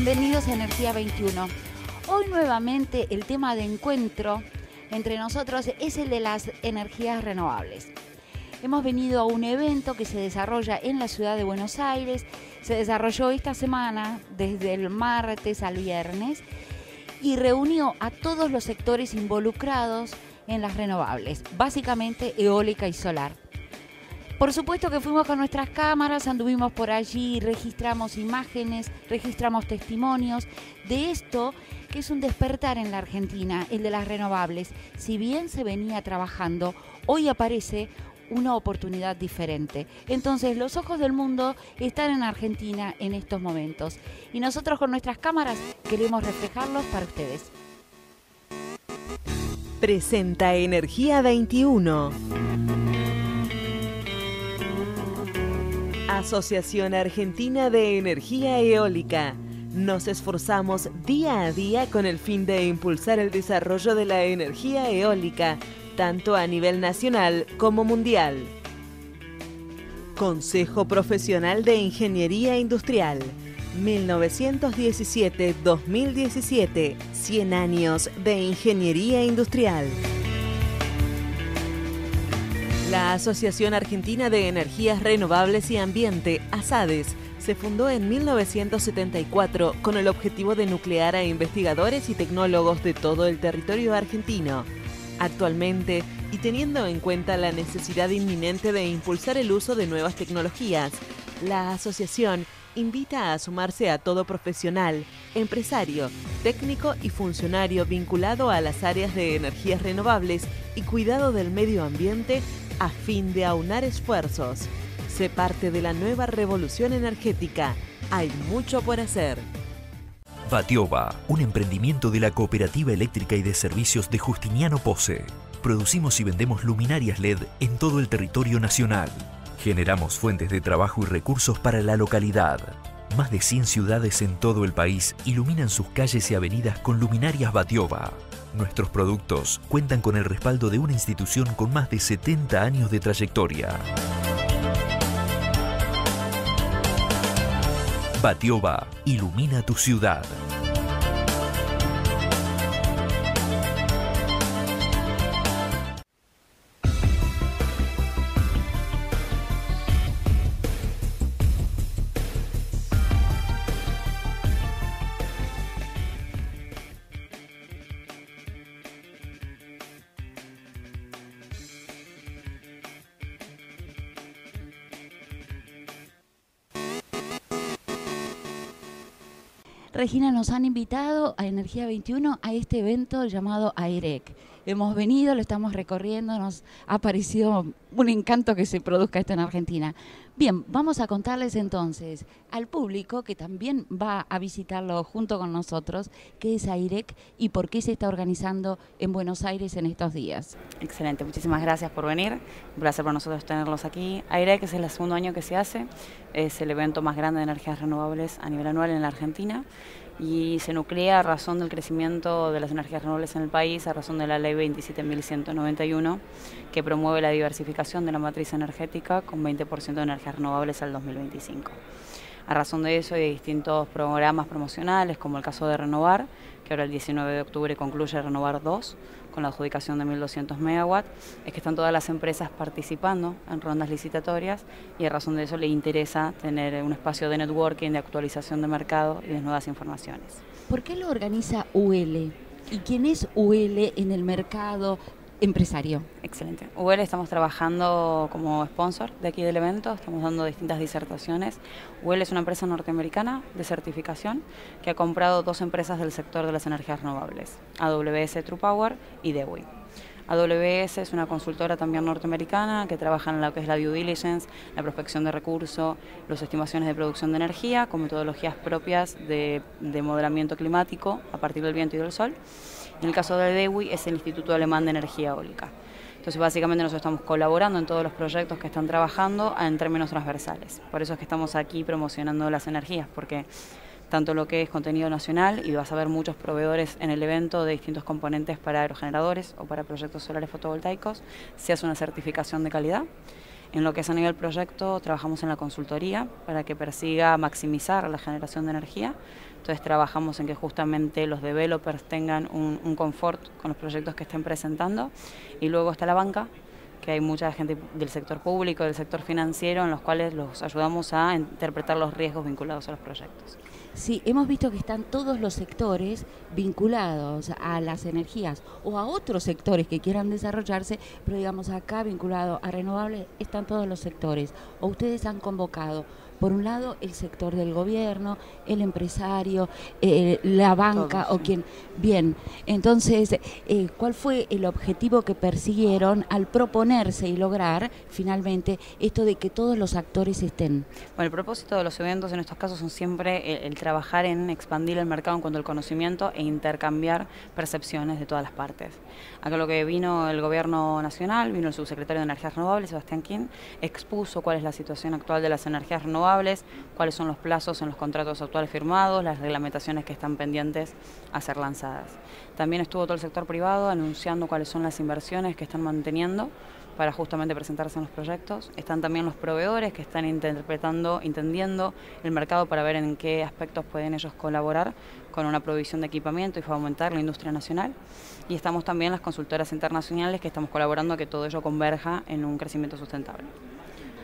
Bienvenidos a Energía 21. Hoy nuevamente el tema de encuentro entre nosotros es el de las energías renovables. Hemos venido a un evento que se desarrolla en la ciudad de Buenos Aires. Se desarrolló esta semana, desde el martes al viernes, y reunió a todos los sectores involucrados en las renovables, básicamente eólica y solar. Por supuesto que fuimos con nuestras cámaras, anduvimos por allí, registramos imágenes, registramos testimonios de esto que es un despertar en la Argentina, el de las renovables. Si bien se venía trabajando, hoy aparece una oportunidad diferente. Entonces, los ojos del mundo están en Argentina en estos momentos. Y nosotros con nuestras cámaras queremos reflejarlos para ustedes. Presenta Energía 21. Asociación Argentina de Energía Eólica. Nos esforzamos día a día con el fin de impulsar el desarrollo de la energía eólica, tanto a nivel nacional como mundial. Consejo Profesional de Ingeniería Industrial, 1917-2017, 100 años de Ingeniería Industrial. La Asociación Argentina de Energías Renovables y Ambiente, ASADES, se fundó en 1974 con el objetivo de nuclear a investigadores y tecnólogos de todo el territorio argentino. Actualmente, y teniendo en cuenta la necesidad inminente de impulsar el uso de nuevas tecnologías, la asociación invita a sumarse a todo profesional, empresario, técnico y funcionario vinculado a las áreas de energías renovables y cuidado del medio ambiente a fin de aunar esfuerzos. Sé parte de la nueva revolución energética. Hay mucho por hacer. Batiova, un emprendimiento de la Cooperativa Eléctrica y de Servicios de Justiniano Posse. Producimos y vendemos luminarias LED en todo el territorio nacional. Generamos fuentes de trabajo y recursos para la localidad. Más de 100 ciudades en todo el país iluminan sus calles y avenidas con luminarias Batiova. Nuestros productos cuentan con el respaldo de una institución con más de 70 años de trayectoria. Batiova, ilumina tu ciudad. Regina, nos han invitado a Energía 21 a este evento llamado AIREC. Hemos venido, lo estamos recorriendo, nos ha parecido un encanto que se produzca esto en Argentina. Bien, vamos a contarles entonces al público que también va a visitarlo junto con nosotros, qué es AIREC y por qué se está organizando en Buenos Aires en estos días. Excelente, muchísimas gracias por venir. Un placer para nosotros tenerlos aquí. AIREC es el segundo año que se hace, es el evento más grande de energías renovables a nivel anual en la Argentina y se nuclea a razón del crecimiento de las energías renovables en el país, a razón de la Ley 27.191, que promueve la diversificación de la matriz energética con 20% de energías renovables al 2025. A razón de eso hay distintos programas promocionales, como el caso de Renovar, que ahora el 19 de octubre concluye Renovar 2, con la adjudicación de 1.200 megawatts, es que están todas las empresas participando en rondas licitatorias y a razón de eso le interesa tener un espacio de networking, de actualización de mercado y de nuevas informaciones. ¿Por qué lo organiza UL? ¿Y quién es UL en el mercado empresario? Excelente. UL estamos trabajando como sponsor de aquí del evento, estamos dando distintas disertaciones. UL es una empresa norteamericana de certificación que ha comprado dos empresas del sector de las energías renovables, AWS True Power y DEWI. AWS es una consultora también norteamericana que trabaja en lo que es la due diligence, la prospección de recursos, las estimaciones de producción de energía con metodologías propias de modelamiento climático a partir del viento y del sol. En el caso de DEWI es el Instituto Alemán de Energía Eólica. Entonces básicamente nosotros estamos colaborando en todos los proyectos que están trabajando en términos transversales. Por eso es que estamos aquí promocionando las energías, porque tanto lo que es contenido nacional, y vas a ver muchos proveedores en el evento de distintos componentes para aerogeneradores o para proyectos solares fotovoltaicos, se hace una certificación de calidad. En lo que es a nivel proyecto, trabajamos en la consultoría para que persiga maximizar la generación de energía. Entonces trabajamos en que justamente los developers tengan un confort con los proyectos que estén presentando. Y luego está la banca, que hay mucha gente del sector público, del sector financiero, en los cuales los ayudamos a interpretar los riesgos vinculados a los proyectos. Sí, hemos visto que están todos los sectores vinculados a las energías o a otros sectores que quieran desarrollarse, pero digamos acá vinculado a renovables están todos los sectores. O ustedes han convocado, por un lado, el sector del gobierno, el empresario, la banca. Todos, o quien... Bien, entonces, ¿cuál fue el objetivo que persiguieron al proponerse y lograr finalmente esto de que todos los actores estén? Bueno, el propósito de los eventos en estos casos son siempre el trabajar en expandir el mercado en cuanto al conocimiento e intercambiar percepciones de todas las partes. Acá lo que vino el gobierno nacional, vino el subsecretario de Energías Renovables, Sebastián King, expuso cuál es la situación actual de las energías renovables, cuáles son los plazos en los contratos actuales firmados, las reglamentaciones que están pendientes a ser lanzadas. También estuvo todo el sector privado anunciando cuáles son las inversiones que están manteniendo para justamente presentarse en los proyectos. Están también los proveedores que están entendiendo el mercado para ver en qué aspectos pueden ellos colaborar con una provisión de equipamiento y fomentar la industria nacional. Y estamos también las consultoras internacionales que estamos colaborando a que todo ello converja en un crecimiento sustentable.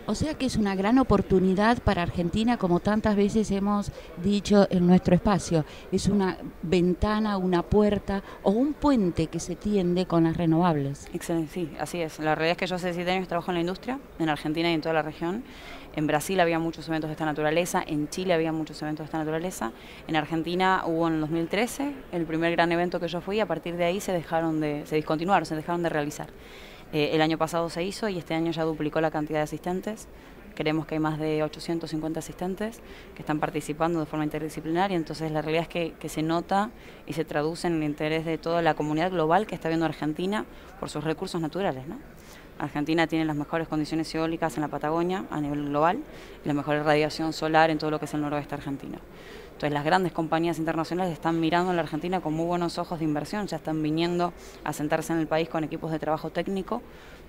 O sea que es una gran oportunidad para Argentina, como tantas veces hemos dicho en nuestro espacio. Es una ventana, una puerta o un puente que se tiende con las renovables. Excelente, sí, así es. La realidad es que yo hace 7 años trabajo en la industria, en Argentina y en toda la región. En Brasil había muchos eventos de esta naturaleza, en Chile había muchos eventos de esta naturaleza. En Argentina hubo en el 2013 el primer gran evento que yo fui, a partir de ahí se dejaron de realizar. El año pasado se hizo y este año ya duplicó la cantidad de asistentes. Creemos que hay más de 850 asistentes que están participando de forma interdisciplinaria, entonces la realidad es que se nota y se traduce en el interés de toda la comunidad global que está viendo Argentina por sus recursos naturales, ¿no? Argentina tiene las mejores condiciones eólicas en la Patagonia a nivel global y la mejor radiación solar en todo lo que es el noroeste argentino. Entonces las grandes compañías internacionales están mirando a la Argentina con muy buenos ojos de inversión, ya están viniendo a sentarse en el país con equipos de trabajo técnico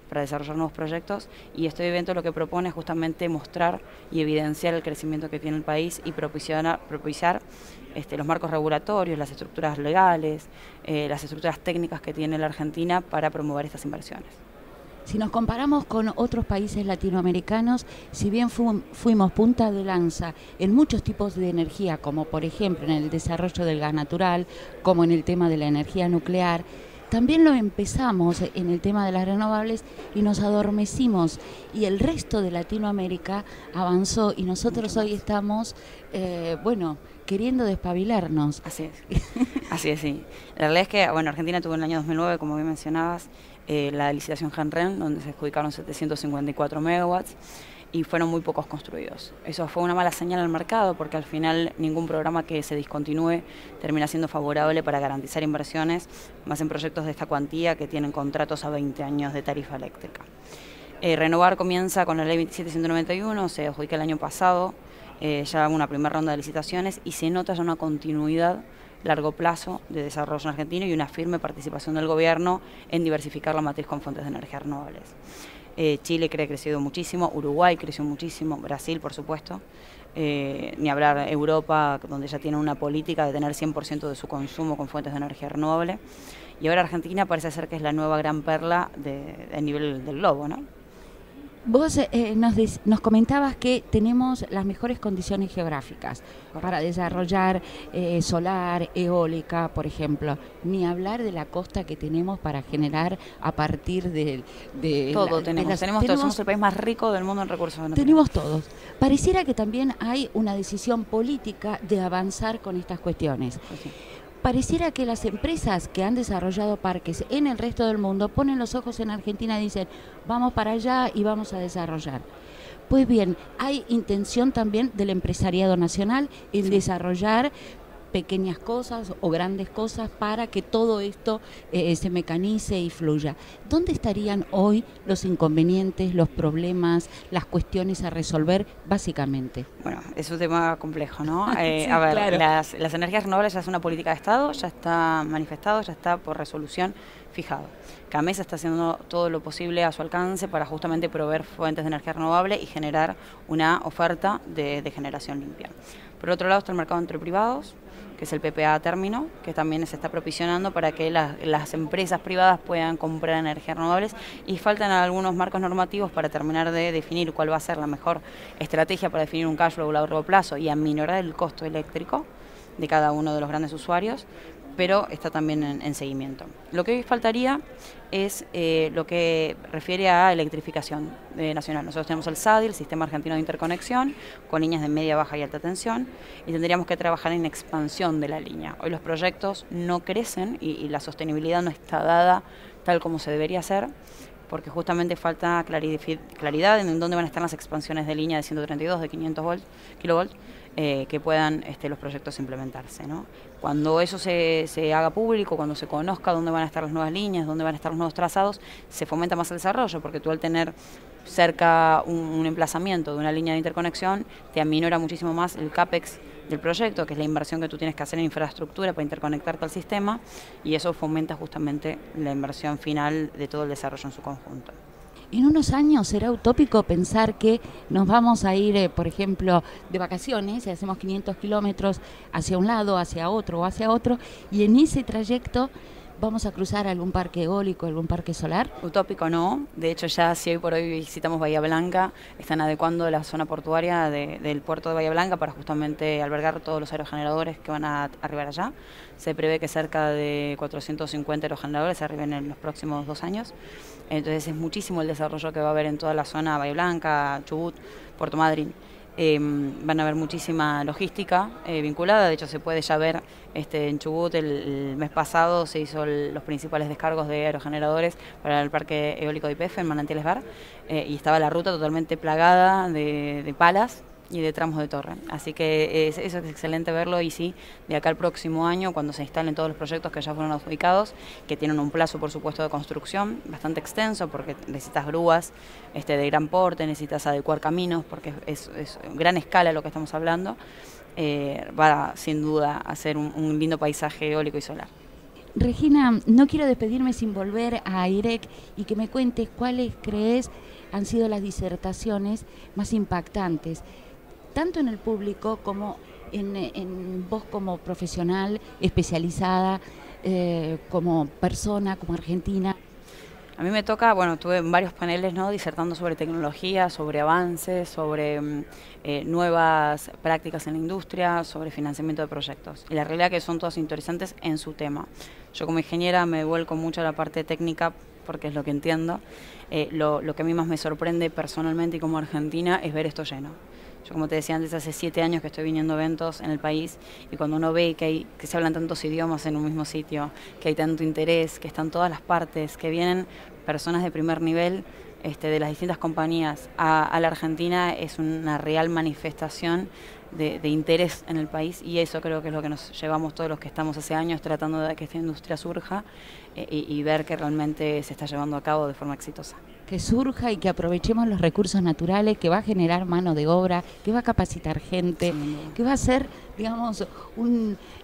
para desarrollar nuevos proyectos, y este evento lo que propone es justamente mostrar y evidenciar el crecimiento que tiene el país y propiciar los marcos regulatorios, las estructuras legales, las estructuras técnicas que tiene la Argentina para promover estas inversiones. Si nos comparamos con otros países latinoamericanos, si bien fuimos punta de lanza en muchos tipos de energía, como por ejemplo en el desarrollo del gas natural, como en el tema de la energía nuclear, también lo empezamos en el tema de las renovables y nos adormecimos, y el resto de Latinoamérica avanzó y nosotros hoy estamos, queriendo despabilarnos. Así es, sí. La realidad es que, Argentina tuvo en el año 2009, como bien mencionabas, la licitación Genren, donde se adjudicaron 754 megawatts y fueron muy pocos construidos. Eso fue una mala señal al mercado, porque al final ningún programa que se discontinúe termina siendo favorable para garantizar inversiones, más en proyectos de esta cuantía que tienen contratos a 20 años de tarifa eléctrica. Renovar comienza con la ley 27191, se adjudica el año pasado, ya una primera ronda de licitaciones, y se nota ya una continuidad largo plazo de desarrollo en Argentina y una firme participación del gobierno en diversificar la matriz con fuentes de energías renovables. Chile crecido muchísimo, Uruguay creció muchísimo, Brasil por supuesto, ni hablar Europa, donde ya tiene una política de tener 100% de su consumo con fuentes de energía renovable, y ahora Argentina parece ser que es la nueva gran perla a nivel del globo, ¿no? Vos nos comentabas que tenemos las mejores condiciones geográficas para desarrollar solar, eólica, por ejemplo. Ni hablar de la costa que tenemos para generar a partir de todo. Tenemos todo. Somos el país más rico del mundo en recursos naturales. Tenemos todos. Pareciera que también hay una decisión política de avanzar con estas cuestiones. Pues sí. Pareciera que las empresas que han desarrollado parques en el resto del mundo ponen los ojos en Argentina y dicen, vamos para allá y vamos a desarrollar. Pues bien, hay intención también del empresariado nacional en desarrollar pequeñas cosas o grandes cosas para que todo esto se mecanice y fluya. ¿Dónde estarían hoy los inconvenientes, los problemas, las cuestiones a resolver básicamente? Bueno, es un tema complejo, ¿no? Sí, claro. Las energías renovables ya es una política de Estado, ya está manifestado, ya está por resolución fijado. CAMESA está haciendo todo lo posible a su alcance para justamente proveer fuentes de energía renovable y generar una oferta de generación limpia. Por otro lado está el mercado entre privados, que es el PPA a término, que también se está propicionando para que las empresas privadas puedan comprar energías renovables, y faltan algunos marcos normativos para terminar de definir cuál va a ser la mejor estrategia para definir un cash flow a largo plazo y aminorar el costo eléctrico de cada uno de los grandes usuarios, pero está también en seguimiento. Lo que hoy faltaría es lo que refiere a electrificación nacional. Nosotros tenemos el SADI, el Sistema Argentino de Interconexión, con líneas de media, baja y alta tensión, y tendríamos que trabajar en expansión de la línea. Hoy los proyectos no crecen y la sostenibilidad no está dada tal como se debería hacer, porque justamente falta claridad en dónde van a estar las expansiones de línea de 132, de 500 kilovolts, que puedan los proyectos implementarse, ¿no? Cuando eso se haga público, cuando se conozca dónde van a estar las nuevas líneas, dónde van a estar los nuevos trazados, se fomenta más el desarrollo, porque tú al tener cerca un emplazamiento de una línea de interconexión, te aminora muchísimo más el CAPEX del proyecto, que es la inversión que tú tienes que hacer en infraestructura para interconectarte al sistema, y eso fomenta justamente la inversión final de todo el desarrollo en su conjunto. En unos años será utópico pensar que nos vamos a ir, por ejemplo, de vacaciones, y hacemos 500 kilómetros hacia un lado, hacia otro o hacia otro, y en ese trayecto vamos a cruzar algún parque eólico, algún parque solar. Utópico no, de hecho ya si hoy por hoy visitamos Bahía Blanca, están adecuando la zona portuaria del puerto de Bahía Blanca para justamente albergar todos los aerogeneradores que van a arribar allá. Se prevé que cerca de 450 aerogeneradores arriben en los próximos 2 años. Entonces es muchísimo el desarrollo que va a haber en toda la zona Bahía Blanca, Chubut, Puerto Madryn. Van a haber muchísima logística vinculada. De hecho se puede ya ver en Chubut el mes pasado se hizo los principales descargos de aerogeneradores para el parque eólico de YPF en Manantiales Bar, y estaba la ruta totalmente plagada de palas y de tramos de torre. Así que eso es excelente verlo, y sí, de acá al próximo año, cuando se instalen todos los proyectos que ya fueron adjudicados, que tienen un plazo, por supuesto, de construcción bastante extenso, porque necesitas grúas de gran porte, necesitas adecuar caminos, porque es gran escala lo que estamos hablando, va sin duda a ser un lindo paisaje eólico y solar. Regina, no quiero despedirme sin volver a AIREC y que me cuentes cuáles crees han sido las disertaciones más impactantes, tanto en el público como en vos como profesional especializada, como persona, como argentina. A mí me toca, tuve varios paneles, ¿no?, disertando sobre tecnología, sobre avances, sobre nuevas prácticas en la industria, sobre financiamiento de proyectos. Y la realidad es que son todas interesantes en su tema. Yo como ingeniera me vuelco mucho a la parte técnica porque es lo que entiendo. Lo que a mí más me sorprende personalmente y como argentina es ver esto lleno. Yo, como te decía antes, hace 7 años que estoy viniendo a eventos en el país, y cuando uno ve que se hablan tantos idiomas en un mismo sitio, que hay tanto interés, que están todas las partes, que vienen personas de primer nivel de las distintas compañías a la Argentina, es una real manifestación de interés en el país, y eso creo que es lo que nos llevamos todos los que estamos hace años tratando de que esta industria surja y ver que realmente se está llevando a cabo de forma exitosa. Que surja y que aprovechemos los recursos naturales, que va a generar mano de obra, que va a capacitar gente, sí, que va a ser, digamos,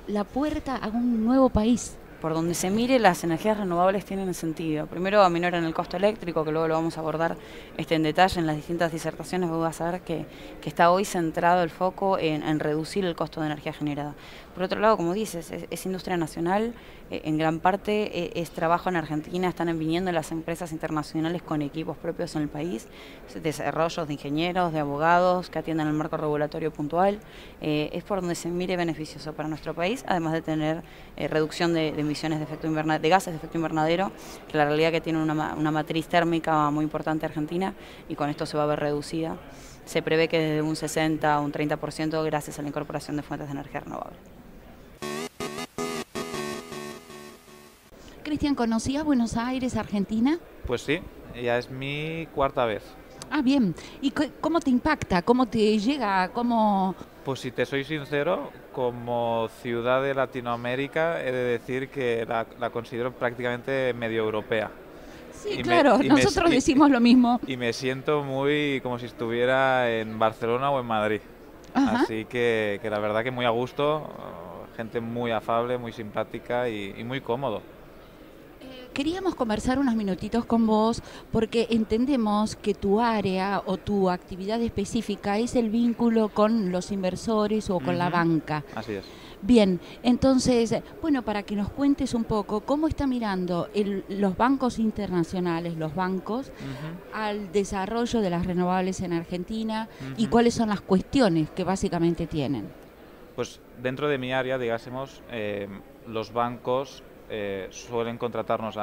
la puerta a un nuevo país. Por donde se mire, las energías renovables tienen sentido. Primero, aminoran el costo eléctrico, que luego lo vamos a abordar en detalle en las distintas disertaciones. Vos vas a ver que está hoy centrado el foco en reducir el costo de energía generada. Por otro lado, como dices, es industria nacional, en gran parte es trabajo en Argentina, están viniendo las empresas internacionales con equipos propios en el país, desarrollos de ingenieros, de abogados que atienden el marco regulatorio puntual. Es por donde se mire beneficioso para nuestro país, además de tener reducción de emisiones de gases de efecto invernadero, que la realidad que tiene una matriz térmica muy importante Argentina, y con esto se va a ver reducida. Se prevé que desde un 60 a un 30% gracias a la incorporación de fuentes de energía renovable. Cristian, ¿conocías Buenos Aires, Argentina? Pues sí, ya es mi 4ª vez. Ah, bien. ¿Y cómo te impacta? ¿Cómo te llega? ¿Cómo...? Pues si te soy sincero, como ciudad de Latinoamérica, he de decir que la considero prácticamente medio europea. Sí, claro, nosotros decimos lo mismo. Y me siento muy como si estuviera en Barcelona o en Madrid. Ajá. Así que la verdad que muy a gusto, gente muy afable, muy simpática y muy cómodo. Queríamos conversar unos minutitos con vos porque entendemos que tu área o tu actividad específica es el vínculo con los inversores o con la banca. Así es. Bien, entonces, bueno, para que nos cuentes un poco cómo está mirando los bancos internacionales, los bancos, al desarrollo de las renovables en Argentina y cuáles son las cuestiones que básicamente tienen. Pues dentro de mi área, digásemos, los bancos suelen contratarnos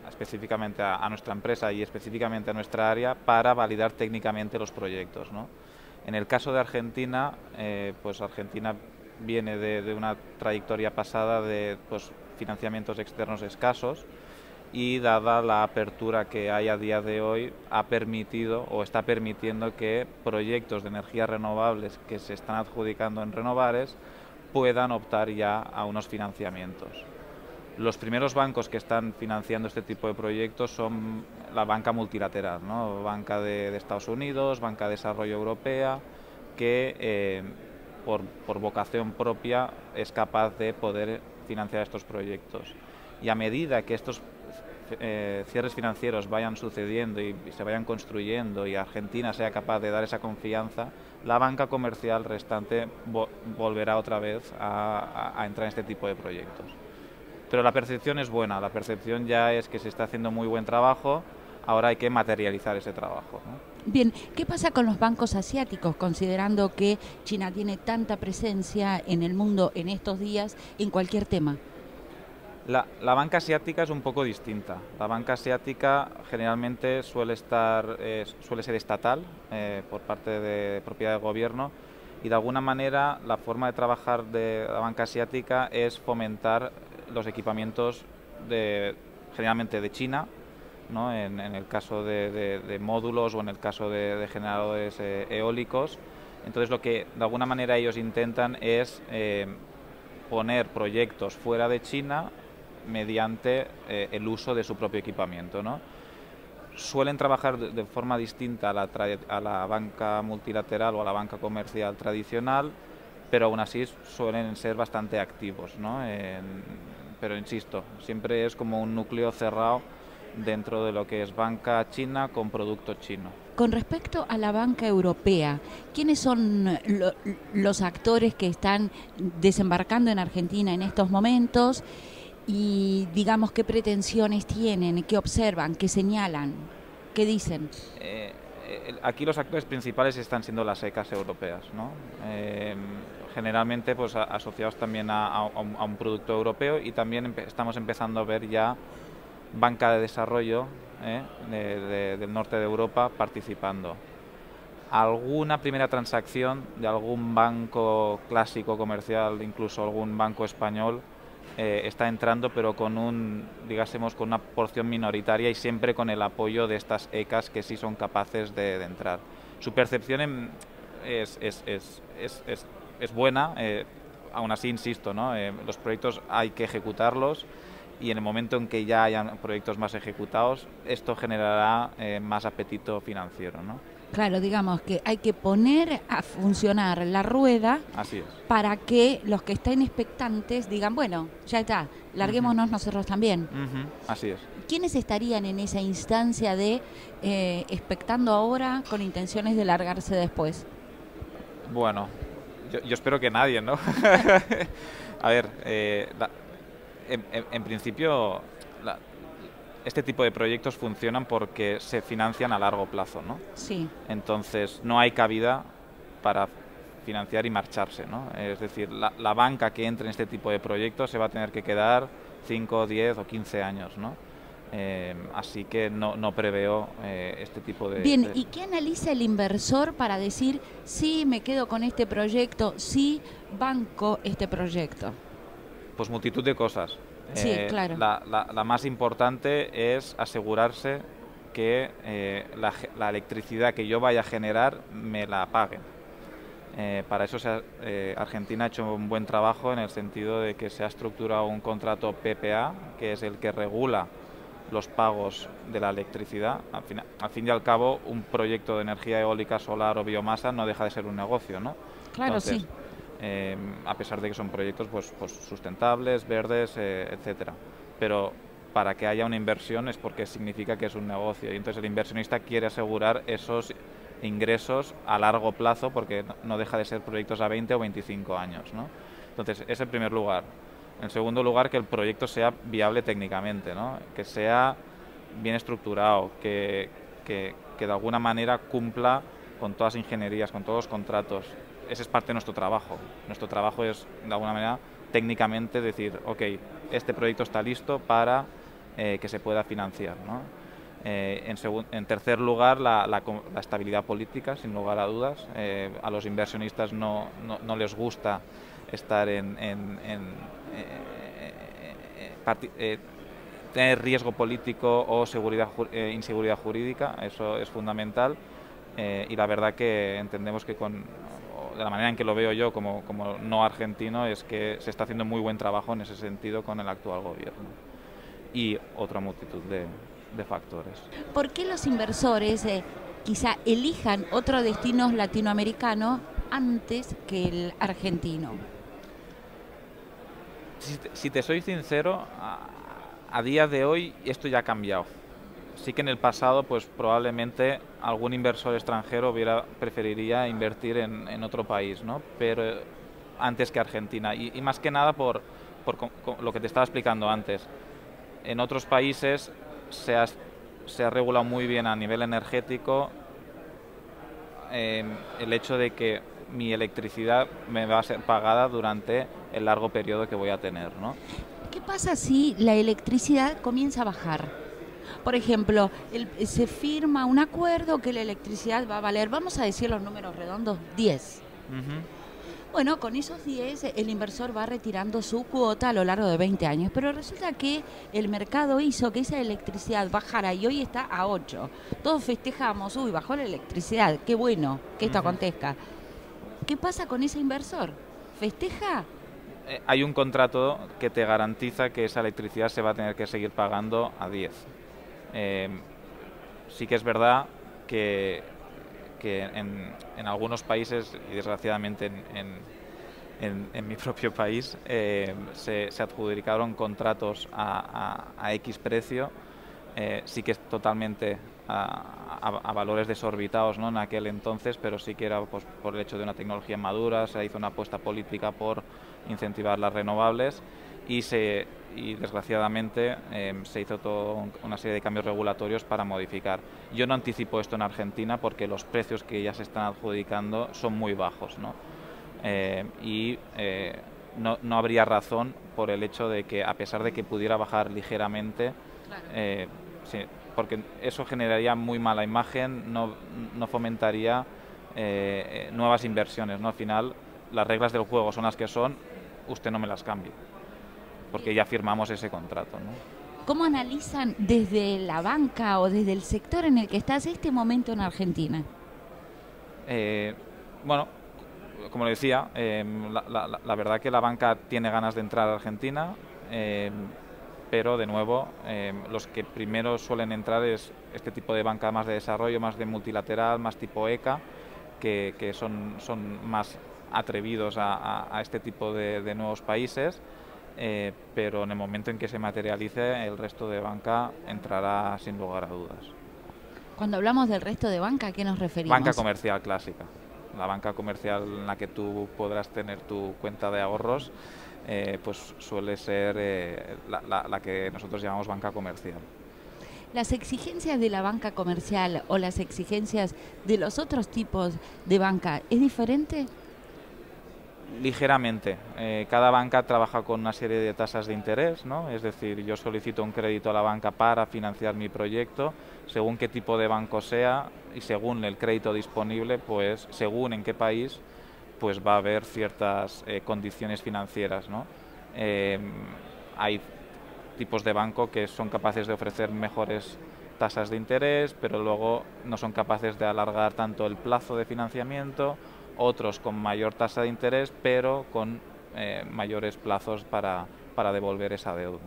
específicamente a nuestra empresa y específicamente a nuestra área para validar técnicamente los proyectos, ¿no? En el caso de Argentina, pues Argentina viene de una trayectoria pasada de financiamientos externos escasos y dada la apertura que hay a día de hoy ha permitido o está permitiendo que proyectos de energías renovables que se están adjudicando en Renovares puedan optar ya a unos financiamientos. Los primeros bancos que están financiando este tipo de proyectos son la banca multilateral, ¿no? Banca de Estados Unidos, Banca de Desarrollo Europea, que por vocación propia es capaz de poder financiar estos proyectos. Y a medida que estos cierres financieros vayan sucediendo y se vayan construyendo y Argentina sea capaz de dar esa confianza, la banca comercial restante volverá otra vez a entrar en este tipo de proyectos. Pero la percepción es buena, la percepción ya es que se está haciendo muy buen trabajo, ahora hay que materializar ese trabajo, ¿no? Bien, ¿qué pasa con los bancos asiáticos, considerando que China tiene tanta presencia en el mundo en estos días en cualquier tema? La banca asiática es un poco distinta. La banca asiática generalmente suele ser estatal por parte de propiedad del gobierno y de alguna manera la forma de trabajar de la banca asiática es fomentar los equipamientos generalmente de China, ¿no? En el caso de módulos o en el caso de generadores eólicos. Entonces lo que de alguna manera ellos intentan es poner proyectos fuera de China mediante el uso de su propio equipamiento, ¿no? Suelen trabajar de forma distinta a la banca multilateral o a la banca comercial tradicional, pero aún así suelen ser bastante activos, ¿no? Pero insisto, siempre es como un núcleo cerrado dentro de lo que es banca china con producto chino. Con respecto a la banca europea, ¿quiénes son los actores que están desembarcando en Argentina en estos momentos? Y digamos, ¿qué pretensiones tienen? ¿Qué observan? ¿Qué señalan? ¿Qué dicen? Aquí los actores principales están siendo las ECAs europeas, ¿no? Generalmente pues asociados también a un producto europeo y también estamos empezando a ver ya banca de desarrollo del norte de Europa participando. Alguna primera transacción de algún banco clásico comercial, incluso algún banco español, está entrando, pero con con una porción minoritaria y siempre con el apoyo de estas ECAs que sí son capaces de entrar. Su percepción es buena, aún así insisto, ¿no? Los proyectos hay que ejecutarlos y en el momento en que ya hayan proyectos más ejecutados, esto generará más apetito financiero, ¿no? Claro, digamos que hay que poner a funcionar la rueda. Así es. Para que los que estén expectantes digan, bueno, ya está, larguémonos nosotros también. Así es. ¿Quiénes estarían en esa instancia de expectando ahora con intenciones de largarse después? Bueno, yo espero que nadie, ¿no? A ver, en principio este tipo de proyectos funcionan porque se financian a largo plazo, ¿no? Sí. Entonces no hay cabida para financiar y marcharse, ¿no? Es decir, la banca que entre en este tipo de proyectos se va a tener que quedar 5, 10 o 15 años, ¿no? Así que no preveo este tipo de... Bien, ¿y qué analiza el inversor para decir, sí, me quedo con este proyecto, sí, banco este proyecto? Pues multitud de cosas. Sí, claro. La más importante es asegurarse que la electricidad que yo vaya a generar me la paguen. Para eso Argentina ha hecho un buen trabajo en el sentido de que se ha estructurado un contrato PPA, que es el que regula los pagos de la electricidad. Al fin y al cabo, un proyecto de energía eólica, solar o biomasa no deja de ser un negocio, ¿no? Claro, entonces, sí. A pesar de que son proyectos pues sustentables, verdes, etcétera. Pero para que haya una inversión es porque significa que es un negocio, y entonces el inversionista quiere asegurar esos ingresos a largo plazo, porque no deja de ser proyectos a 20 o 25 años, ¿no? Entonces, ese en primer lugar. En segundo lugar, que el proyecto sea viable técnicamente, ¿no? Que sea bien estructurado, que de alguna manera cumpla con todas las ingenierías, con todos los contratos. Ese es parte de nuestro trabajo. Nuestro trabajo es, de alguna manera, técnicamente decir, ok, este proyecto está listo para que se pueda financiar, ¿no? En tercer lugar, la estabilidad política, sin lugar a dudas. A los inversionistas no les gusta estar tener riesgo político o inseguridad jurídica. Eso es fundamental, y la verdad que entendemos que de la manera en que lo veo yo como no argentino, es que se está haciendo muy buen trabajo en ese sentido con el actual gobierno y otra multitud de factores. ¿Por qué los inversores quizá elijan otro destino latinoamericano antes que el argentino? Si te soy sincero, a día de hoy esto ya ha cambiado. Sí que en el pasado, pues probablemente algún inversor extranjero preferiría invertir en otro país, ¿no? Pero antes que Argentina, y más que nada por lo que te estaba explicando antes. En otros países se ha regulado muy bien a nivel energético el hecho de que mi electricidad me va a ser pagada durante el largo periodo que voy a tener, ¿no? ¿Qué pasa si la electricidad comienza a bajar? Por ejemplo, se firma un acuerdo que la electricidad va a valer, vamos a decir los números redondos, 10. Bueno, con esos 10 el inversor va retirando su cuota a lo largo de 20 años, pero resulta que el mercado hizo que esa electricidad bajara y hoy está a 8. Todos festejamos, uy, bajó la electricidad, qué bueno que esto acontezca. ¿Qué pasa con ese inversor? ¿Festeja? Hay un contrato que te garantiza que esa electricidad se va a tener que seguir pagando a 10. Sí que es verdad que en algunos países, y desgraciadamente en mi propio país, se adjudicaron contratos a X precio, sí que es totalmente a valores desorbitados, ¿no?, en aquel entonces, pero sí que era, pues, por el hecho de una tecnología madura. Se hizo una apuesta política por incentivar las renovables y desgraciadamente se hizo toda una serie de cambios regulatorios para modificar. Yo no anticipo esto en Argentina porque los precios que ya se están adjudicando son muy bajos, ¿no? No habría razón por el hecho de que, a pesar de que pudiera bajar ligeramente, sí, porque eso generaría muy mala imagen, no fomentaría nuevas inversiones, ¿no? Al final, las reglas del juego son las que son, usted no me las cambie, porque ya firmamos ese contrato, ¿no? ¿Cómo analizan desde la banca o desde el sector en el que estás este momento en Argentina? Bueno, como le decía, la verdad que la banca tiene ganas de entrar a Argentina, pero de nuevo los que primero suelen entrar es este tipo de banca más de desarrollo, más de multilateral, más tipo ECA, que son más atrevidos a este tipo de nuevos países, pero en el momento en que se materialice, el resto de banca entrará sin lugar a dudas. Cuando hablamos del resto de banca, ¿a qué nos referimos? Banca comercial clásica, la banca comercial en la que tú podrás tener tu cuenta de ahorros, pues suele ser la que nosotros llamamos banca comercial. ¿Las exigencias de la banca comercial o las exigencias de los otros tipos de banca es diferente? Ligeramente. Cada banca trabaja con una serie de tasas de interés, ¿no? Es decir, yo solicito un crédito a la banca para financiar mi proyecto, según qué tipo de banco sea y según el crédito disponible, pues según en qué país, pues va a haber ciertas condiciones financieras, ¿no? Hay tipos de banco que son capaces de ofrecer mejores tasas de interés, pero luego no son capaces de alargar tanto el plazo de financiamiento, otros con mayor tasa de interés, pero con mayores plazos para devolver esa deuda.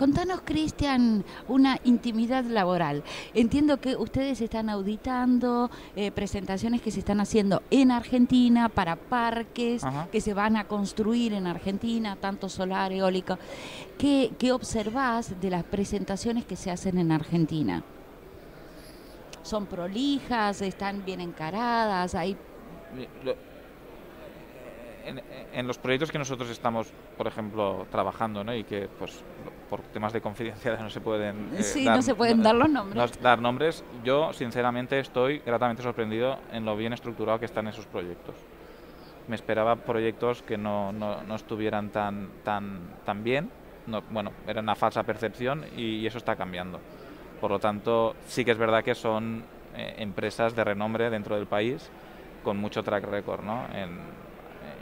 Contanos, Cristian, una intimidad laboral. Entiendo que ustedes están auditando presentaciones que se están haciendo en Argentina para parques que se van a construir en Argentina, tanto solar, eólico. ¿Qué observás de las presentaciones que se hacen en Argentina? ¿Son prolijas? ¿Están bien encaradas? ¿Hay... En los proyectos que nosotros estamos, por ejemplo, trabajando, ¿no? Y que pues por temas de confidencialidad no se pueden no se pueden dar los nombres. Dar nombres. Yo sinceramente estoy gratamente sorprendido en lo bien estructurado que están esos proyectos. Me esperaba proyectos que no estuvieran tan bien. No, bueno, era una falsa percepción y eso está cambiando. Por lo tanto, sí que es verdad que son empresas de renombre dentro del país con mucho track record, ¿no?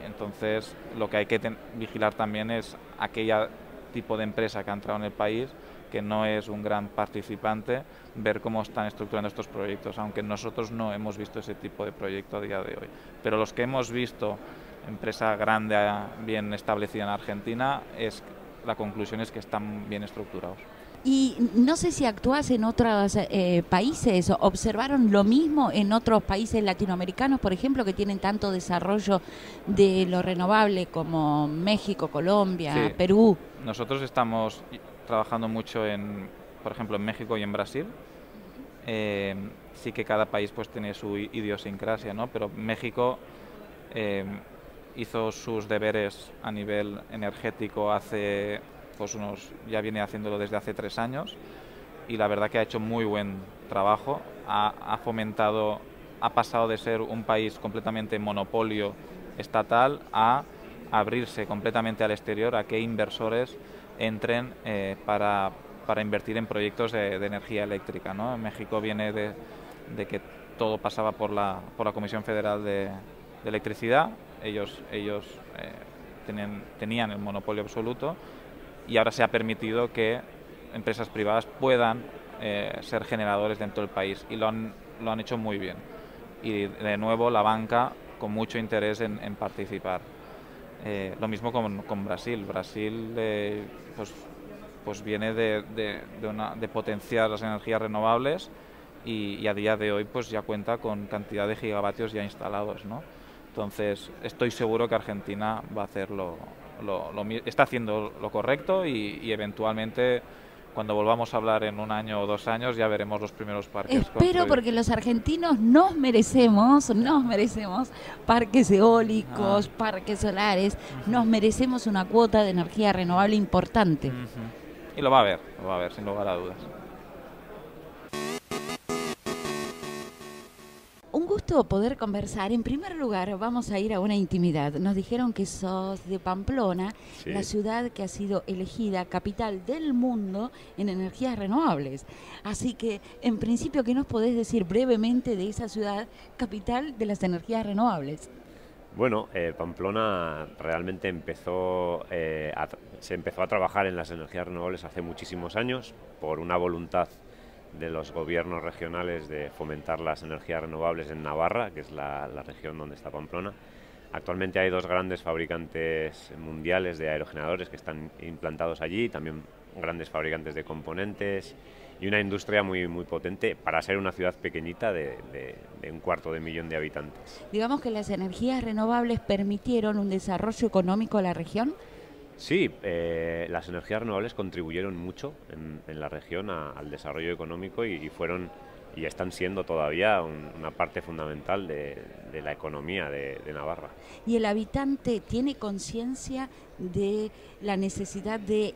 Entonces, lo que hay que vigilar también es aquella tipo de empresa que ha entrado en el país, que no es un gran participante, ver cómo están estructurando estos proyectos, aunque nosotros no hemos visto ese tipo de proyecto a día de hoy. Pero los que hemos visto, empresa grande, bien establecida en Argentina, la conclusión es que están bien estructurados. Y no sé si actúas en otros países, ¿observaron lo mismo en otros países latinoamericanos, por ejemplo, que tienen tanto desarrollo de lo renovable como México, Colombia, sí. Perú? Nosotros estamos trabajando mucho por ejemplo, en México y en Brasil. Sí que cada país pues tiene su idiosincrasia, ¿no? Pero México hizo sus deberes a nivel energético hace... pues ya viene haciéndolo desde hace 3 años y la verdad que ha hecho muy buen trabajo, ha fomentado, ha pasado de ser un país completamente monopolio estatal a abrirse completamente al exterior, a que inversores entren para invertir en proyectos de energía eléctrica, ¿no? México viene de que todo pasaba por la Comisión Federal de Electricidad, ellos tenían el monopolio absoluto. Y ahora se ha permitido que empresas privadas puedan ser generadores dentro del país y lo han hecho muy bien. Y de nuevo la banca con mucho interés en participar. Lo mismo con Brasil. Brasil pues viene de potenciar las energías renovables y a día de hoy pues ya cuenta con cantidad de gigavatios ya instalados, ¿no? Entonces estoy seguro que Argentina va a hacerlo. Está haciendo lo correcto y eventualmente cuando volvamos a hablar en 1 año o 2 años ya veremos los primeros parques. Espero, porque los argentinos nos merecemos parques eólicos, parques solares, nos merecemos una cuota de energía renovable importante. Y lo va a haber sin lugar a dudas. Un gusto poder conversar. En primer lugar, vamos a ir a una intimidad. Nos dijeron que sos de Pamplona, sí, la ciudad que ha sido elegida capital del mundo en energías renovables. Así que, en principio, ¿qué nos podés decir brevemente de esa ciudad capital de las energías renovables? Bueno, Pamplona realmente se empezó a trabajar en las energías renovables hace muchísimos años por una voluntad de los gobiernos regionales de fomentar las energías renovables en Navarra, que es la región donde está Pamplona. Actualmente hay 2 grandes fabricantes mundiales de aerogeneradores que están implantados allí, también grandes fabricantes de componentes y una industria muy, muy potente para ser una ciudad pequeñita de 250.000 de habitantes. Digamos que las energías renovables permitieron un desarrollo económico a la región. Sí, las energías renovables contribuyeron mucho en la región al desarrollo económico y fueron y están siendo todavía una parte fundamental de la economía de Navarra. ¿Y el habitante tiene conciencia de la necesidad de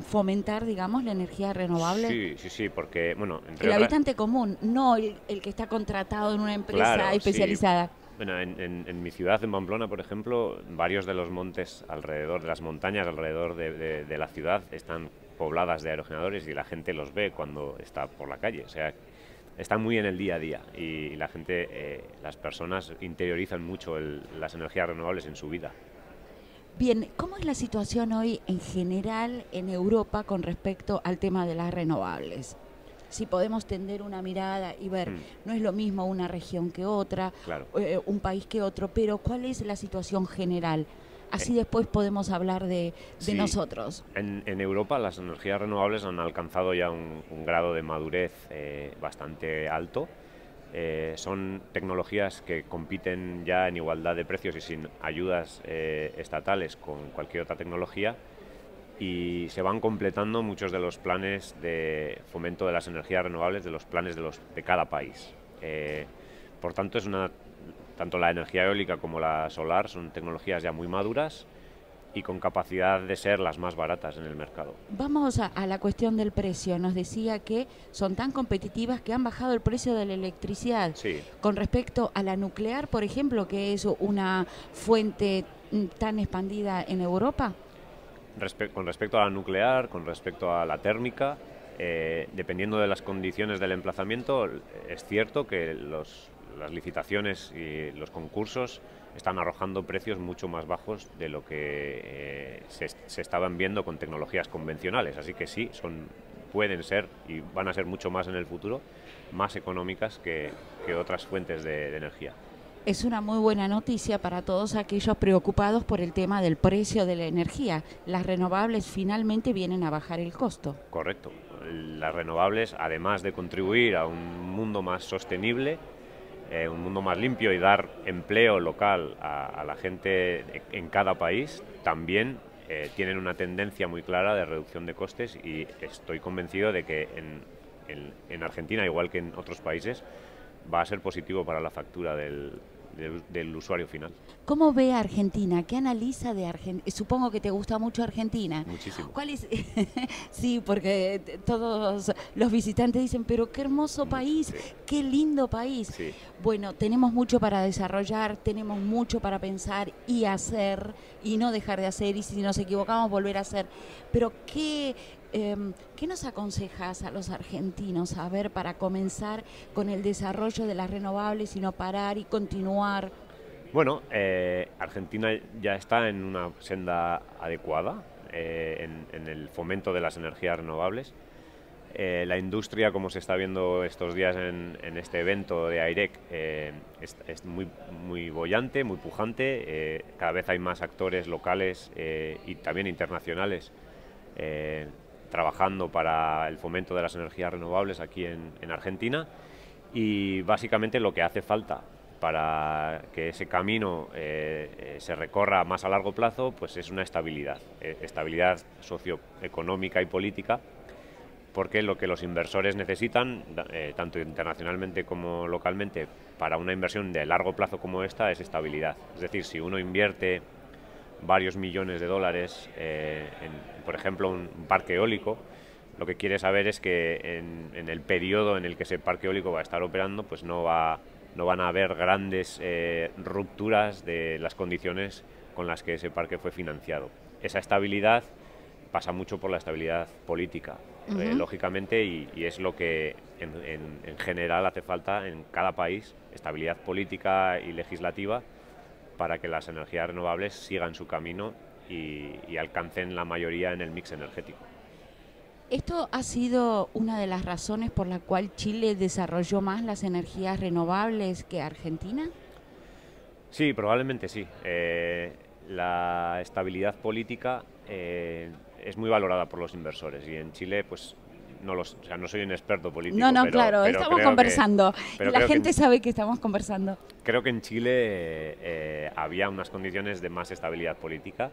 fomentar, digamos, la energía renovable? Sí, porque, bueno... El habitante común, no el que está contratado en una empresa especializada. Sí. Bueno, en mi ciudad, en Pamplona, por ejemplo, varios de los montes alrededor, de las montañas alrededor de la ciudad están pobladas de aerogeneradores y la gente los ve cuando está por la calle. O sea, están muy en el día a día y la gente, las personas interiorizan mucho las energías renovables en su vida. Bien, ¿cómo es la situación hoy en general en Europa con respecto al tema de las renovables? Si podemos tender una mirada y ver, no es lo mismo una región que otra, claro, un país que otro, pero ¿cuál es la situación general Así después podemos hablar de Sí. nosotros. En Europa las energías renovables han alcanzado ya un grado de madurez bastante alto. Son tecnologías que compiten ya en igualdad de precios y sin ayudas estatales con cualquier otra tecnología, y se van completando muchos de los planes de fomento de las energías renovables, de los planes de cada país. Por tanto, tanto la energía eólica como la solar son tecnologías ya muy maduras y con capacidad de ser las más baratas en el mercado. Vamos a la cuestión del precio. Nos decía que son tan competitivas que han bajado el precio de la electricidad. Sí. Con respecto a la nuclear, por ejemplo, que es una fuente tan expandida en Europa. Con respecto a la nuclear, con respecto a la térmica, dependiendo de las condiciones del emplazamiento, es cierto que las licitaciones y los concursos están arrojando precios mucho más bajos de lo que se estaban viendo con tecnologías convencionales. Así que sí, pueden ser y van a ser mucho más en el futuro, más económicas que otras fuentes de energía. Es una muy buena noticia para todos aquellos preocupados por el tema del precio de la energía. Las renovables finalmente vienen a bajar el costo. Correcto. Las renovables, además de contribuir a un mundo más sostenible, un mundo más limpio y dar empleo local a la gente en cada país, también tienen una tendencia muy clara de reducción de costes, y estoy convencido de que en Argentina, igual que en otros países, va a ser positivo para la factura del usuario final. ¿Cómo ve a Argentina? ¿Qué analiza de Argentina? Supongo que te gusta mucho Argentina. Muchísimo. ¿Cuál es? Sí, porque todos los visitantes dicen, pero qué hermoso país, Sí. qué lindo país. Sí. Bueno, tenemos mucho para desarrollar, tenemos mucho para pensar y hacer, y no dejar de hacer, y si nos equivocamos volver a hacer. Pero ¿qué nos aconsejas a los argentinos, a ver, para comenzar con el desarrollo de las renovables y no parar y continuar? Bueno, Argentina ya está en una senda adecuada en el fomento de las energías renovables. La industria, como se está viendo estos días en este evento de AIREC, es muy boyante, muy pujante. Cada vez hay más actores locales y también internacionales trabajando para el fomento de las energías renovables aquí en Argentina, y básicamente lo que hace falta para que ese camino se recorra más a largo plazo, pues es una estabilidad socioeconómica y política, porque lo que los inversores necesitan, tanto internacionalmente como localmente, para una inversión de largo plazo como esta, es estabilidad. Es decir, si uno invierte varios millones de dólares por ejemplo, un parque eólico, lo que quiere saber es que en el periodo en el que ese parque eólico va a estar operando, pues no van a haber grandes rupturas de las condiciones con las que ese parque fue financiado. Esa estabilidad pasa mucho por la estabilidad política, lógicamente, y es lo que en general hace falta en cada país, estabilidad política y legislativa, para que las energías renovables sigan su camino y alcancen la mayoría en el mix energético. ¿Esto ha sido una de las razones por la cual Chile desarrolló más las energías renovables que Argentina? Sí, probablemente sí. La estabilidad política es muy valorada por los inversores, y en Chile, pues, no soy un experto político. No, pero claro, estamos conversando. Y la gente sabe que estamos conversando. Creo que en Chile había unas condiciones de más estabilidad política.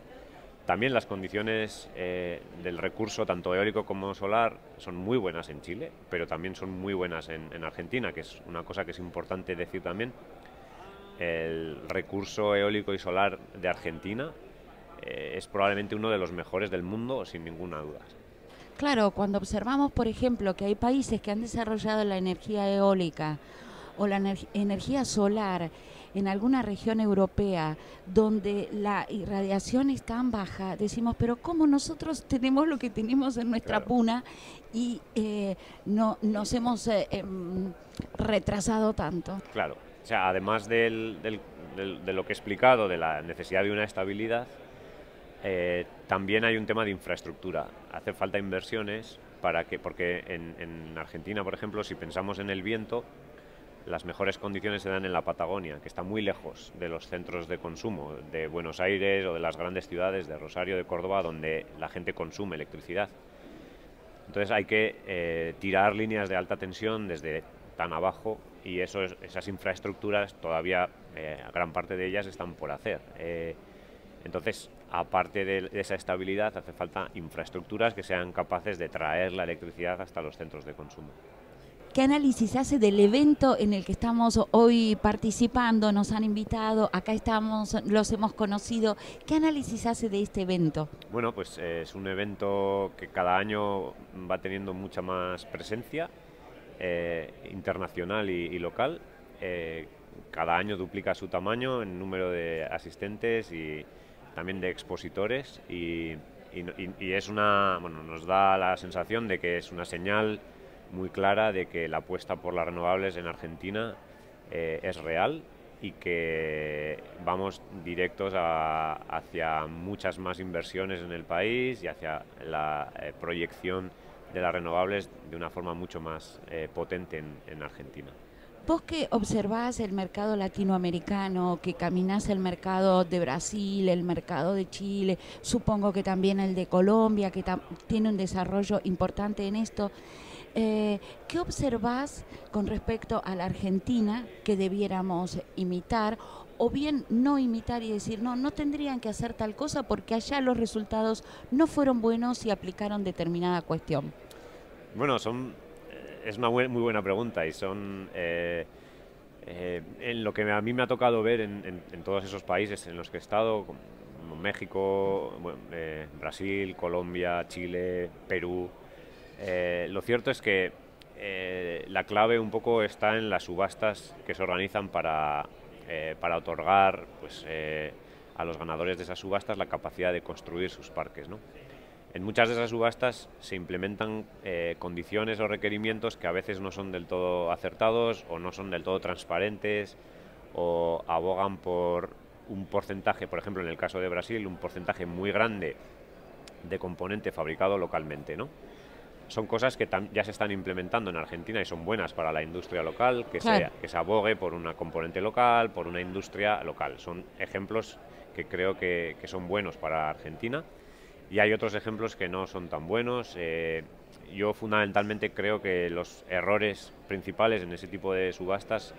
También las condiciones del recurso, tanto eólico como solar, son muy buenas en Chile, pero también son muy buenas en Argentina, que es una cosa que es importante decir también. El recurso eólico y solar de Argentina es probablemente uno de los mejores del mundo, sin ninguna duda. Claro, cuando observamos, por ejemplo, que hay países que han desarrollado la energía eólica o la energía solar en alguna región europea donde la irradiación es tan baja, decimos, pero ¿cómo nosotros tenemos lo que tenemos en nuestra puna y no nos hemos retrasado tanto? Claro, o sea, además de lo que he explicado, de la necesidad de una estabilidad, también hay un tema de infraestructura. Hace falta inversiones porque en Argentina, por ejemplo, si pensamos en el viento, las mejores condiciones se dan en la Patagonia, que está muy lejos de los centros de consumo de Buenos Aires o de las grandes ciudades de Rosario, de Córdoba, donde la gente consume electricidad. Entonces hay que tirar líneas de alta tensión desde tan abajo, y esas infraestructuras todavía, gran parte de ellas están por hacer. Entonces, aparte de esa estabilidad, hace falta infraestructuras que sean capaces de traer la electricidad hasta los centros de consumo. ¿Qué análisis hace del evento en el que estamos hoy participando? Nos han invitado, acá estamos, los hemos conocido. ¿Qué análisis hace de este evento? Bueno, pues es un evento que cada año va teniendo mucha más presencia internacional y local. Cada año duplica su tamaño en número de asistentes y también de expositores, y es nos da la sensación de que es una señal muy clara de que la apuesta por las renovables en Argentina es real, y que vamos directos hacia muchas más inversiones en el país y hacia la proyección de las renovables de una forma mucho más potente en Argentina. Vos que observás el mercado latinoamericano, que caminás el mercado de Brasil, el mercado de Chile, supongo que también el de Colombia, que tiene un desarrollo importante en esto, ¿qué observás con respecto a la Argentina que debiéramos imitar, o bien no imitar y decir, no tendrían que hacer tal cosa porque allá los resultados no fueron buenos y aplicaron determinada cuestión? Bueno, es una muy buena pregunta, y son en lo que a mí me ha tocado ver en todos esos países en los que he estado, como México, Brasil, Colombia, Chile, Perú. Lo cierto es que la clave un poco está en las subastas que se organizan para otorgar, pues, a los ganadores de esas subastas la capacidad de construir sus parques, ¿no? En muchas de esas subastas se implementan condiciones o requerimientos que a veces no son del todo acertados o no son del todo transparentes, o abogan por un porcentaje, por ejemplo en el caso de Brasil, un porcentaje muy grande de componente fabricado localmente, ¿no? Son cosas que ya se están implementando en Argentina y son buenas para la industria local, que se abogue por una componente local, por una industria local. Son ejemplos que creo que son buenos para Argentina. Y hay otros ejemplos que no son tan buenos. Yo fundamentalmente creo que los errores principales en ese tipo de subastas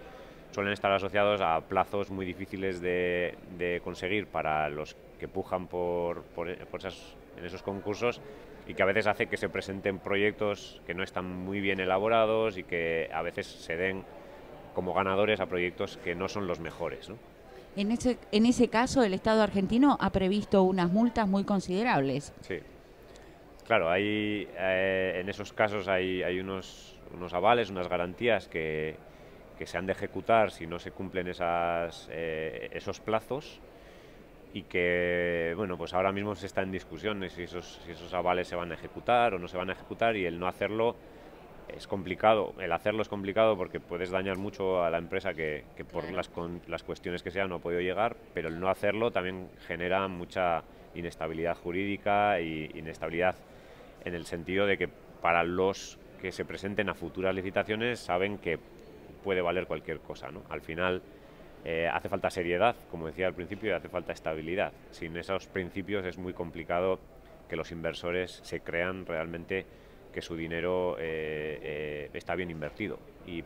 suelen estar asociados a plazos muy difíciles de conseguir para los que pujan en esos concursos, y que a veces hace que se presenten proyectos que no están muy bien elaborados y que a veces se den como ganadores a proyectos que no son los mejores, ¿no? En ese caso, el Estado argentino ha previsto unas multas muy considerables. Sí, claro, en esos casos hay unos avales, unas garantías que se han de ejecutar si no se cumplen esos plazos, y que, bueno, pues ahora mismo se está en discusión si esos avales se van a ejecutar o no se van a ejecutar, y el no hacerlo es complicado. El hacerlo es complicado porque puedes dañar mucho a la empresa que por las cuestiones que sean no ha podido llegar, pero el no hacerlo también genera mucha inestabilidad jurídica y inestabilidad en el sentido de que para los que se presenten a futuras licitaciones saben que puede valer cualquier cosa, ¿no? Al final hace falta seriedad, como decía al principio, y hace falta estabilidad. Sin esos principios es muy complicado que los inversores se crean realmente que su dinero está bien invertido. Y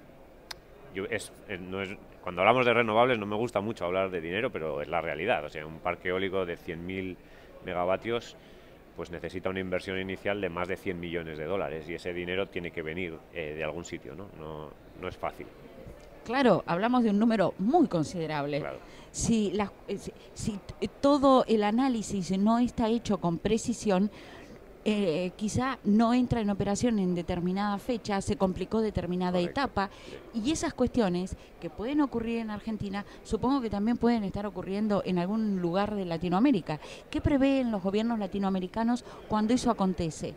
cuando hablamos de renovables no me gusta mucho hablar de dinero, pero es la realidad. O sea, un parque eólico de 100.000 megavatios pues necesita una inversión inicial de más de 100 millones de dólares, y ese dinero tiene que venir de algún sitio, ¿no? No es fácil. Claro, hablamos de un número muy considerable. Claro. Si todo el análisis no está hecho con precisión, quizá no entra en operación en determinada fecha, se complicó determinada etapa, y esas cuestiones que pueden ocurrir en Argentina, supongo que también pueden estar ocurriendo en algún lugar de Latinoamérica. ¿Qué prevén los gobiernos latinoamericanos cuando eso acontece?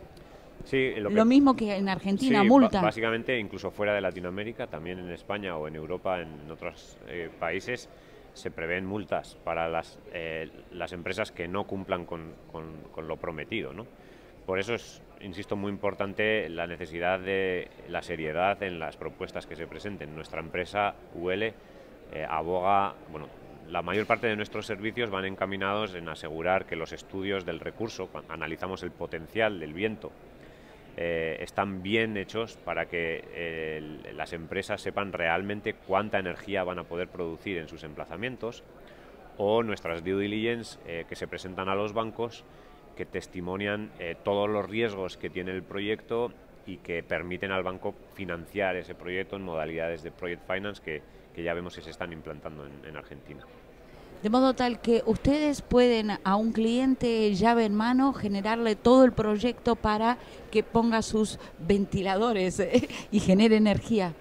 Sí, lo mismo que en Argentina, sí, multa. Básicamente, incluso fuera de Latinoamérica, también en España o en Europa, en otros países, se prevén multas para las empresas que no cumplan con lo prometido, ¿no? por eso es, insisto, muy importante la necesidad de la seriedad en las propuestas que se presenten. Nuestra empresa, UL, aboga, bueno, la mayor parte de nuestros servicios van encaminados en asegurar que los estudios del recurso, cuando analizamos el potencial del viento, están bien hechos para que las empresas sepan realmente cuánta energía van a poder producir en sus emplazamientos, o nuestras due diligence que se presentan a los bancos, que testimonian todos los riesgos que tiene el proyecto y que permiten al banco financiar ese proyecto en modalidades de project finance que ya vemos que se están implantando en Argentina. De modo tal que ustedes pueden a un cliente llave en mano generarle todo el proyecto para que ponga sus ventiladores y genere energía.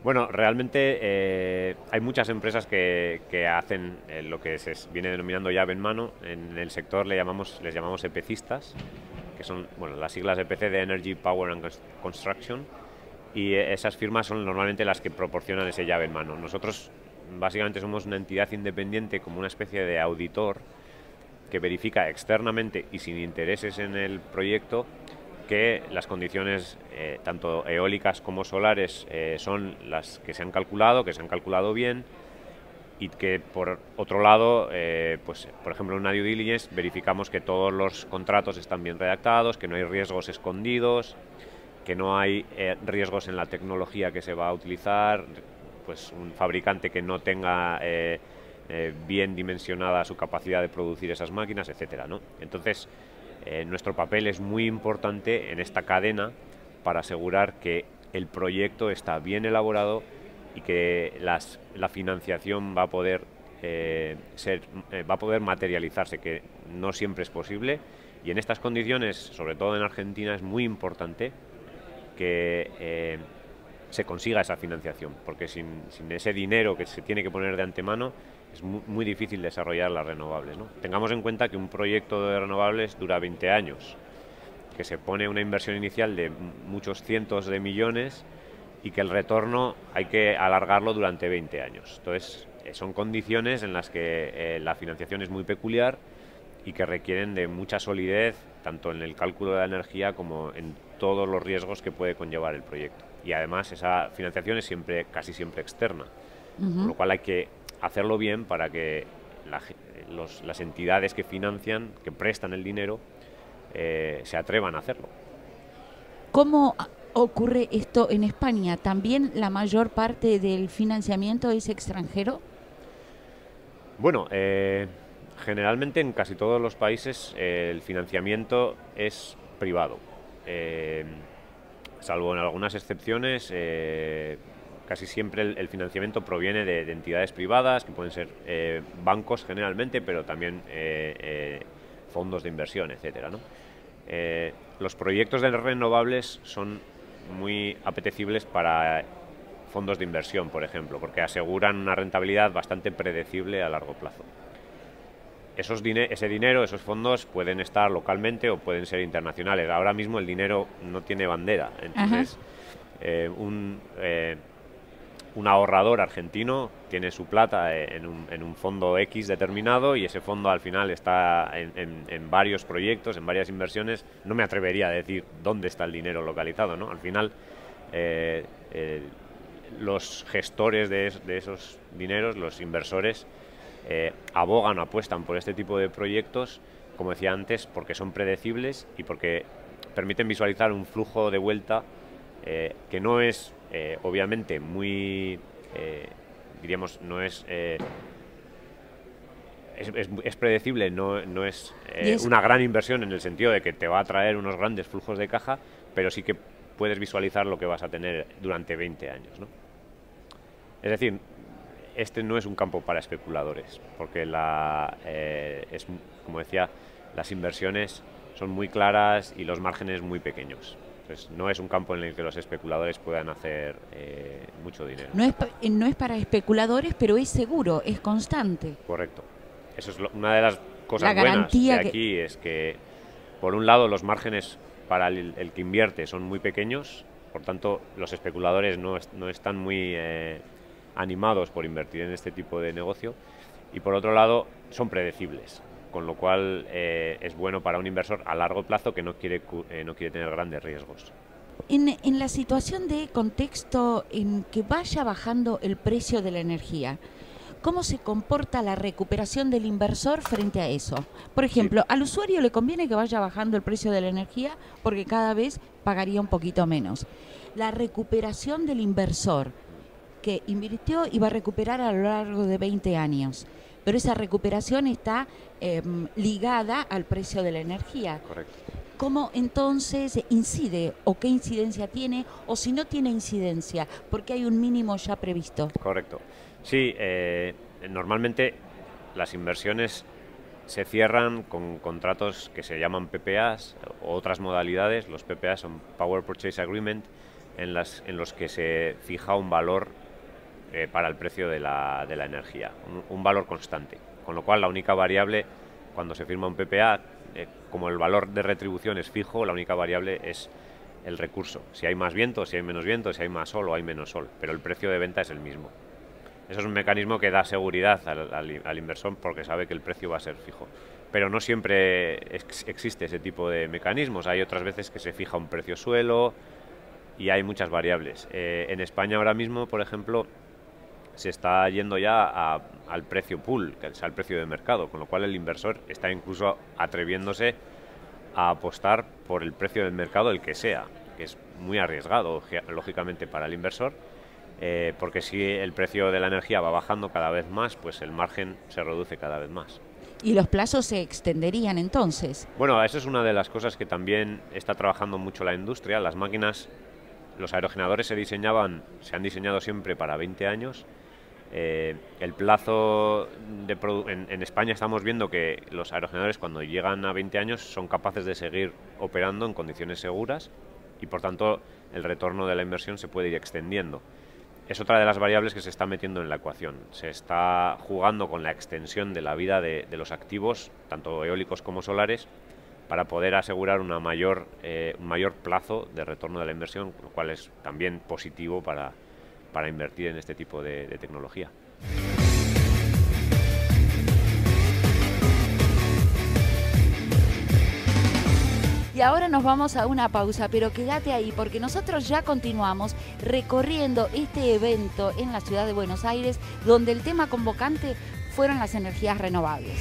Bueno, realmente hay muchas empresas que hacen lo que se viene denominando llave en mano. En el sector les llamamos EPCistas, que son, bueno, las siglas EPC de Energy, Power and Construction, y esas firmas son normalmente las que proporcionan ese llave en mano. Nosotros básicamente somos una entidad independiente, como una especie de auditor que verifica externamente y sin intereses en el proyecto que las condiciones tanto eólicas como solares son las que se han calculado bien, y que por otro lado, pues por ejemplo en una due diligence verificamos que todos los contratos están bien redactados, que no hay riesgos escondidos, que no hay riesgos en la tecnología que se va a utilizar, pues un fabricante que no tenga bien dimensionada su capacidad de producir esas máquinas, etcétera, ¿no? Entonces, nuestro papel es muy importante en esta cadena para asegurar que el proyecto está bien elaborado y que la financiación va a poder materializarse, que no siempre es posible, y en estas condiciones, sobre todo en Argentina, es muy importante que se consiga esa financiación, porque sin ese dinero que se tiene que poner de antemano es muy difícil desarrollar las renovables, ¿no? Tengamos en cuenta que un proyecto de renovables dura 20 años, que se pone una inversión inicial de muchos cientos de millones y que el retorno hay que alargarlo durante 20 años. Entonces, son condiciones en las que la financiación es muy peculiar y que requieren de mucha solidez, tanto en el cálculo de la energía como en todos los riesgos que puede conllevar el proyecto. Y además esa financiación es casi siempre externa, con lo cual hay que hacerlo bien para que las entidades que financian, que prestan el dinero, se atrevan a hacerlo. ¿Cómo ocurre esto en España? ¿También la mayor parte del financiamiento es extranjero? Bueno, generalmente en casi todos los países el financiamiento es privado, salvo en algunas excepciones. Casi siempre el financiamiento proviene de entidades privadas, que pueden ser bancos generalmente, pero también fondos de inversión, etcétera, ¿no? Los proyectos de renovables son muy apetecibles para fondos de inversión, por ejemplo, porque aseguran una rentabilidad bastante predecible a largo plazo. Ese dinero, esos fondos pueden estar localmente o pueden ser internacionales. Ahora mismo el dinero no tiene bandera, entonces un ahorrador argentino tiene su plata en un fondo X determinado, y ese fondo al final está en varios proyectos, en varias inversiones. No me atrevería a decir dónde está el dinero localizado, ¿no? Al final los gestores de esos dineros, los inversores, abogan o apuestan por este tipo de proyectos, como decía antes, porque son predecibles y porque permiten visualizar un flujo de vuelta que no es obviamente muy, diríamos, no es predecible, no es una gran inversión en el sentido de que te va a traer unos grandes flujos de caja, pero sí que puedes visualizar lo que vas a tener durante 20 años, ¿no? Es decir, este no es un campo para especuladores, porque como decía, las inversiones son muy claras y los márgenes muy pequeños. Entonces, no es un campo en el que los especuladores puedan hacer mucho dinero. No es para especuladores, pero es seguro, es constante. Correcto. Eso es una de las cosas buenas de aquí, es que, por un lado, los márgenes para el que invierte son muy pequeños, por tanto, los especuladores no están muy animados por invertir en este tipo de negocio, y por otro lado, son predecibles, con lo cual es bueno para un inversor a largo plazo que no quiere tener grandes riesgos. En la situación de contexto en que vaya bajando el precio de la energía, ¿cómo se comporta la recuperación del inversor frente a eso? Por ejemplo, al usuario le conviene que vaya bajando el precio de la energía porque cada vez pagaría un poquito menos. La recuperación del inversor que invirtió y va a recuperar a lo largo de 20 años, pero esa recuperación está ligada al precio de la energía. Correcto. ¿Cómo entonces incide o qué incidencia tiene o si no tiene incidencia? Porque hay un mínimo ya previsto. Correcto. Sí, normalmente las inversiones se cierran con contratos que se llaman PPAs o otras modalidades. Los PPAs son Power Purchase Agreement, en los que se fija un valor para el precio de la energía, un valor constante. Con lo cual la única variable cuando se firma un PPA, como el valor de retribución es fijo, la única variable es el recurso. Si hay más viento, si hay menos viento, si hay más sol o hay menos sol, pero el precio de venta es el mismo. Eso es un mecanismo que da seguridad al inversor porque sabe que el precio va a ser fijo. Pero no siempre existe ese tipo de mecanismos. Hay otras veces que se fija un precio suelo y hay muchas variables. En España ahora mismo, por ejemplo, se está yendo ya al precio pool, que es al precio de mercado, con lo cual el inversor está incluso atreviéndose a apostar por el precio del mercado, el que sea, que es muy arriesgado, lógicamente, para el inversor, porque si el precio de la energía va bajando cada vez más, pues el margen se reduce cada vez más. ¿Y los plazos se extenderían entonces? Bueno, eso es una de las cosas que también está trabajando mucho la industria. Las máquinas, los aerogeneradores se han diseñado siempre para 20 años. El plazo en España estamos viendo que los aerogeneradores cuando llegan a 20 años son capaces de seguir operando en condiciones seguras y por tanto el retorno de la inversión se puede ir extendiendo. Es otra de las variables que se está metiendo en la ecuación. Se está jugando con la extensión de la vida de los activos, tanto eólicos como solares, para poder asegurar un mayor plazo de retorno de la inversión, lo cual es también positivo para invertir en este tipo de tecnología. Y ahora nos vamos a una pausa, pero quédate ahí porque nosotros ya continuamos recorriendo este evento en la ciudad de Buenos Aires, donde el tema convocante fueron las energías renovables.